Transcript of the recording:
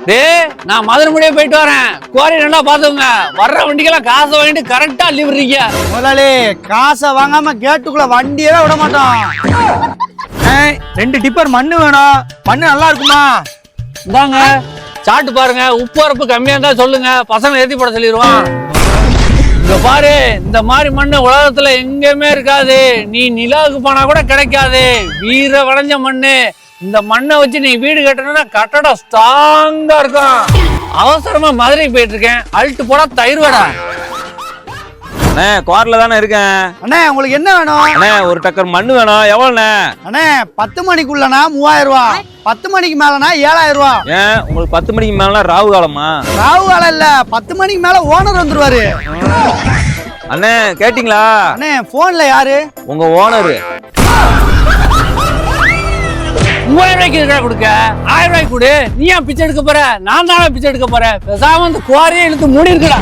டேய் நான் மதுரை முடிய போயிட்டு வரேன். குவாரி நல்லா பாத்துங்க. வர்ற வண்டிக்கெல்லாம் காசை வாங்கிட்டு கரெக்டா அள்ளி விடுறீங்க. முதலாளி காசை வாங்காம கேட்டுக்குள்ள வண்டியவே விட மாட்டோம். 2 டிப்பர் மண்ணு வேணும். மண்ணு நல்லா இருக்குமா? இந்தாங்க சாட்டு பாருங்க. உப்பு வரப்பு கம்மியா இருந்தா சொல்லுங்க, பசங்க ஏத்தி போட சொல்லிடுவான். இங்க பாரு, இந்த மாதிரி மண்ணு உலகத்துல எங்கேயுமே இருக்காது. நீ நிலாவுக்கு போனா கூட கிடைக்காது. வீர விளைஞ்ச மண்ணு. இந்த மண்ணை வச்சு நீ வீடு கட்டணும்னா கட்டடம் ஸ்ட்ராங்கா இருக்கும். அவசரமா மதுரை போயிட்டு இருக்கேன். அழுட்டு போட தயிர் வடை. அண்ணே குவாரில தானே இருக்கேன். அண்ணே உங்களுக்கு என்ன வேணும்? அண்ணே ஒரு டக்கர் மண்ணு வேணும். எவ்வளோண்ணே? அண்ணே 10 மணிக்குள்ளனா 3000 ரூபா, 10 மணிக்கு மேலனா 7000 ரூபா. ஏன் உங்களுக்கு 10 மணிக்கு மேலாம் ராவு காலமா? ராவு காலம் இல்ல, 10 மணிக்கு மேல ஓனர் வந்துருவாரு. அண்ணே கேட்டிங்களா? அண்ணே போன்ல யாரு? உங்க ஓனரு. 3000 ரூபாய்க்கு இருக்கா கொடுக்க? 1000 ரூபாய்க்கு கொடு. நீ ஏன் பிச்சை எடுக்க போற? நான் தானே பிச்சை எடுக்க போறேன். பேசாம இந்த குவாரியே இழுத்து மூடி இருக்கடா.